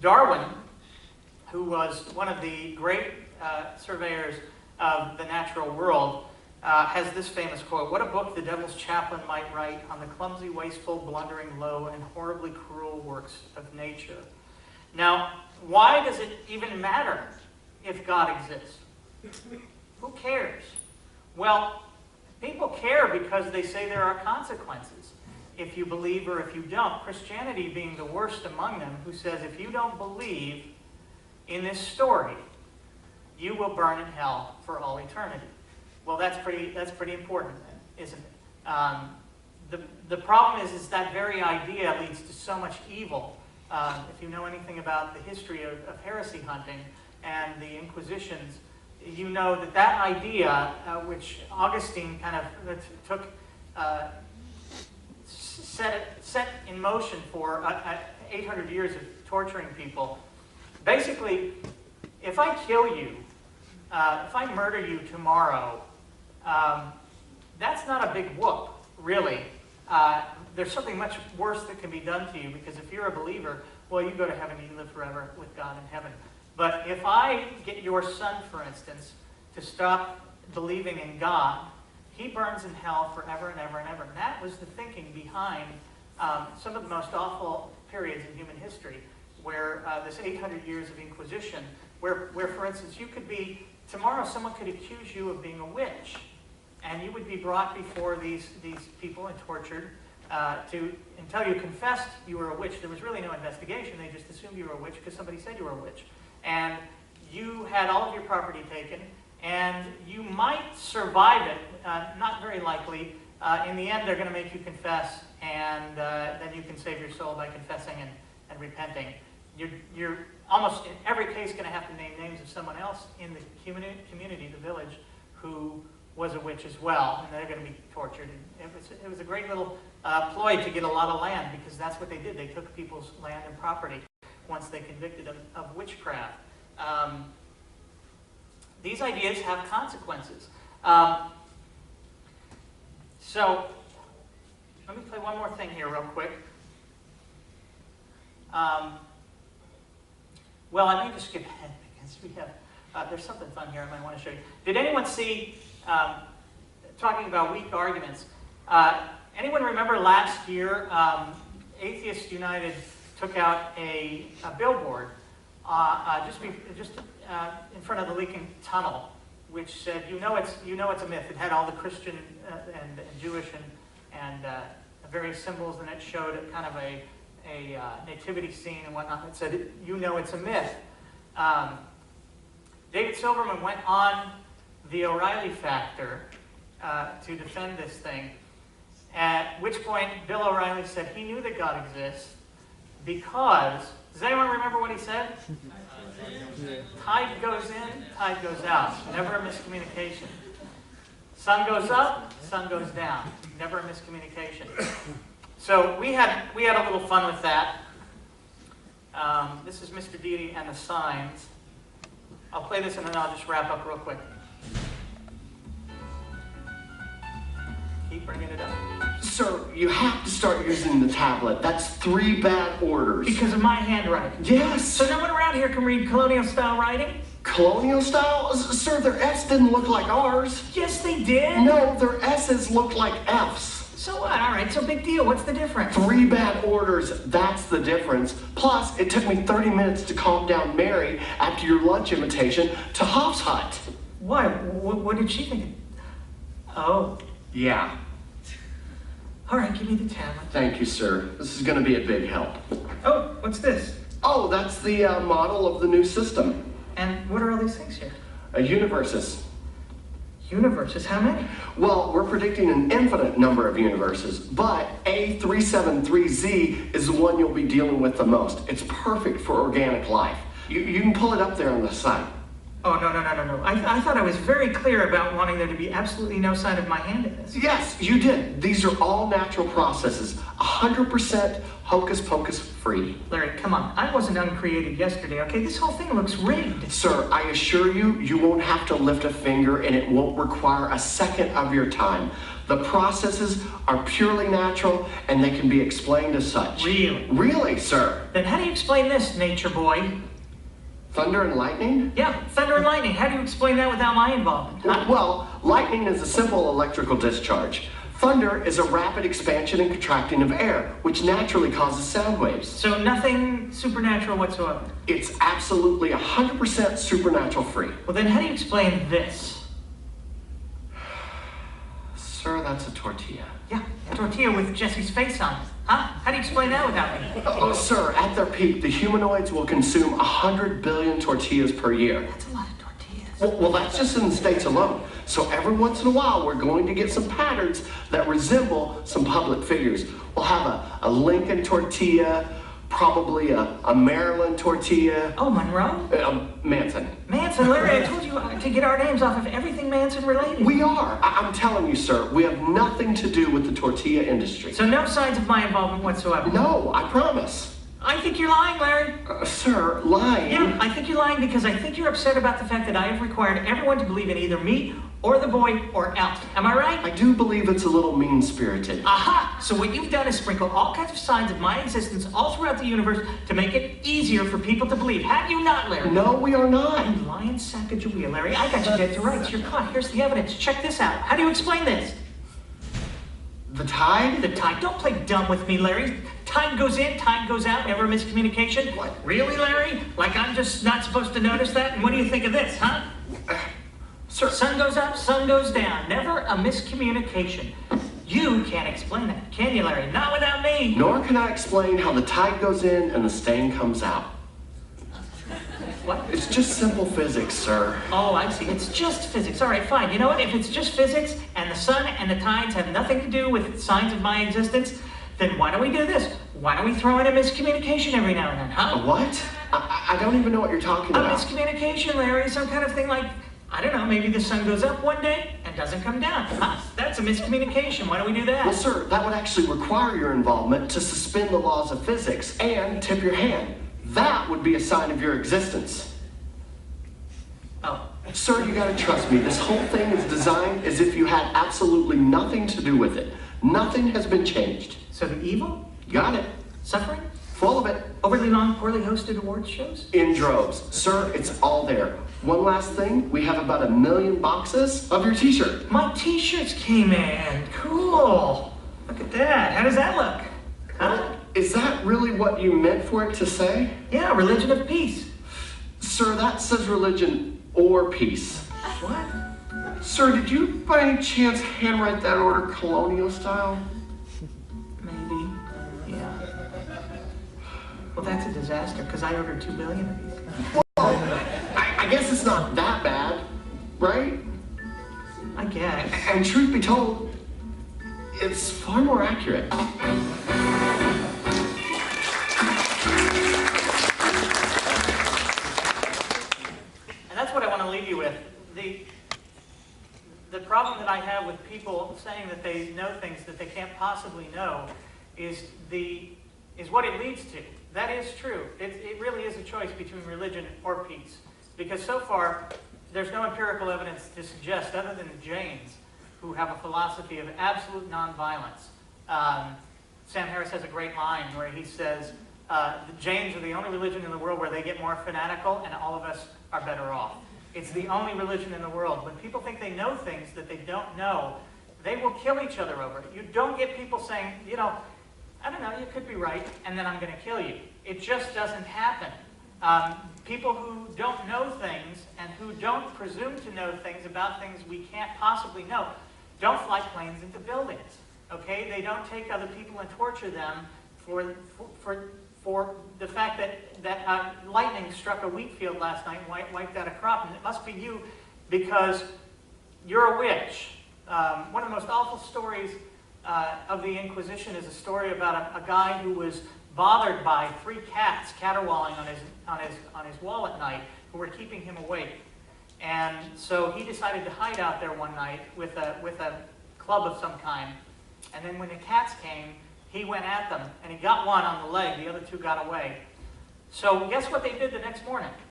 Darwin, who was one of the great surveyors of the natural world, has this famous quote: "What a book the devil's chaplain might write on the clumsy, wasteful, blundering, low, and horribly cruel works of nature." Now, why does it even matter if God exists? Who cares? Well, people care because they say there are consequences if you believe or if you don't. Christianity being the worst among them, who says if you don't believe in this story, you will burn in hell for all eternity. Well, that's pretty important, isn't it? The problem is that very idea leads to so much evil. If you know anything about the history of heresy hunting and the Inquisitions, you know that idea, which Augustine kind of took, set in motion for 800 years of torturing people. Basically, if I kill you, if I murder you tomorrow, that's not a big whoop, really. There's something much worse that can be done to you, because if you're a believer, well, you go to heaven and you live forever with God in heaven. But if I get your son, for instance, to stop believing in God, he burns in hell forever and ever and ever. And that was the thinking behind some of the most awful periods in human history, where this 800 years of Inquisition, where, for instance, you could be, tomorrow someone could accuse you of being a witch, and you would be brought before these people and tortured until you confessed you were a witch. There was really no investigation. They just assumed you were a witch because somebody said you were a witch. And you had all of your property taken, and you might survive it, not very likely. In the end, they're going to make you confess, and then you can save your soul by confessing and repenting. You're almost in every case going to have to name names of someone else in the community, the village, who was a witch as well, and they're going to be tortured. And it was a great little ploy to get a lot of land, because that's what they did. They took people's land and property once they convicted them of witchcraft. These ideas have consequences. So, let me play one more thing here real quick. Well, I may just skip ahead because we have, there's something fun here I might want to show you. Did anyone see, talking about weak arguments, anyone remember last year, Atheists United took out a billboard just in front of the leaking tunnel, which said, you know it's a myth. It had all the Christian and Jewish and various symbols, and it showed kind of a nativity scene and whatnot. It said, you know it's a myth. David Silverman went on the O'Reilly Factor to defend this thing, at which point Bill O'Reilly said he knew that God exists because, does anyone remember what he said? Tide goes in, tide goes out. Never a miscommunication. Sun goes up, sun goes down. Never a miscommunication. So we had a little fun with that. This is Mr. Deity and the signs. I'll play this and then I'll just wrap up real quick. Keep bringing it up. Sir, you have to start using the tablet. That's 3 bad orders. Because of my handwriting? Yes. So no one around here can read colonial-style writing? Colonial style? Sir, their F's didn't look like ours. Yes, they did. No, their S's looked like F's. So what? All right, so big deal. What's the difference? 3 bad orders, that's the difference. Plus, it took me 30 minutes to calm down Mary after your lunch invitation to Hoff's Hut. Why? What did she think? Oh. Yeah. All right, give me the tablet. Thank you, sir. This is going to be a big help. Oh, what's this? Oh, that's the model of the new system. And what are all these things here? Universes. Universes? How many? Well, we're predicting an infinite number of universes, but A373Z is the one you'll be dealing with the most. It's perfect for organic life. You can pull it up there on the site. Oh, no. I thought I was very clear about wanting there to be absolutely no sign of my hand in this. Yes, you did. These are all natural processes, 100% hocus pocus free. Larry, come on. I wasn't uncreated yesterday, okay? This whole thing looks rigged. Sir, I assure you, you won't have to lift a finger and it won't require a second of your time. The processes are purely natural, and they can be explained as such. Really? Really, sir. Then how do you explain this, nature boy? Thunder and lightning? Yeah, thunder and lightning. How do you explain that without my involvement? Huh? Well, lightning is a simple electrical discharge. Thunder is a rapid expansion and contracting of air, which naturally causes sound waves. So nothing supernatural whatsoever? It's absolutely 100% supernatural free. Well, then how do you explain this? Sir, that's a tortilla. Yeah, a tortilla with Jesse's face on it. Huh? How do you explain that without me? Oh, sir, at their peak, the humanoids will consume 100 billion tortillas per year. That's a lot of tortillas. Well, that's just in the States alone. So every once in a while, we're going to get some patterns that resemble some public figures. We'll have a Lincoln tortilla, probably a Maryland tortilla. Oh, Monroe? Manson. Manson, Larry, I told you to get our names off of everything Manson related. We are. I'm telling you, sir, we have nothing to do with the tortilla industry. So no signs of my involvement whatsoever? No, I promise. I think you're lying, Larry. Sir, lying? Yeah, I think you're lying because I think you're upset about the fact that I have required everyone to believe in either me or the boy or else. Am I right? I do believe it's a little mean-spirited. Aha! So what you've done is sprinkle all kinds of signs of my existence all throughout the universe to make it easier for people to believe. Have you not, Larry? No, we are not. You lying sack of Julia, Larry. I got you dead to rights. You're caught. Here's the evidence. Check this out. How do you explain this? The tide? The tide. Don't play dumb with me, Larry. Time goes in, time goes out, never miscommunication. What? Really, Larry? Like I'm just not supposed to notice that? And what do you think of this, huh? Sir, Sun goes up, sun goes down. Never a miscommunication. You can't explain that, can you, Larry? Not without me. nor can I explain how the tide goes in and the stain comes out. What? It's just simple physics, sir. Oh, I see. It's just physics. All right, fine. You know what? If it's just physics and the sun and the tides have nothing to do with signs of my existence, then why don't we do this? Why don't we throw in a miscommunication every now and then, huh? A what? I don't even know what you're talking A about. miscommunication, Larry. Some kind of thing like, I don't know, maybe the sun goes up one day and doesn't come down. Huh? That's a miscommunication. Why don't we do that? Well, sir, that would actually require your involvement to suspend the laws of physics and tip your hand. That would be a sign of your existence. Oh. Sir, you gotta trust me. This whole thing is designed as if you had absolutely nothing to do with it. Nothing has been changed. So the evil? Got it. Suffering? Full of it. Overly long, poorly hosted awards shows? In droves. Sir, it's all there. One last thing, we have about 1 million boxes of your t-shirt. My t-shirts came in. Cool. Look at that. How does that look? Huh? Is that really what you meant for it to say? Yeah, religion of peace. Sir, that says religion or peace. What? Sir, did you by any chance handwrite that order colonial style? Maybe. Yeah. Well, that's a disaster because I ordered 2 billion of these. I guess it's not that bad, right? I guess. And truth be told, it's far more accurate. And that's what I want to leave you with. The problem that I have with people saying that they know things that they can't possibly know is what it leads to. That is true. It really is a choice between religion or peace. Because so far, there's no empirical evidence to suggest, other than the Jains, who have a philosophy of absolute nonviolence. Sam Harris has a great line where he says, the Jains are the only religion in the world where they get more fanatical and all of us are better off. It's the only religion in the world. When people think they know things that they don't know, they will kill each other over it. You don't get people saying, you know, I don't know, you could be right, and then I'm going to kill you. It just doesn't happen. People who don't know things and who don't presume to know things about things we can't possibly know don't fly planes into buildings. Okay? They don't take other people and torture them for the fact that lightning struck a wheat field last night and wiped out a crop, and it must be you because you're a witch. One of the most awful stories of the Inquisition is a story about a guy who was bothered by 3 cats caterwauling on his wall at night who were keeping him awake. And so he decided to hide out there one night with a club of some kind. And then when the cats came, he went at them, and he got one on the leg. The other 2 got away. So guess what they did the next morning?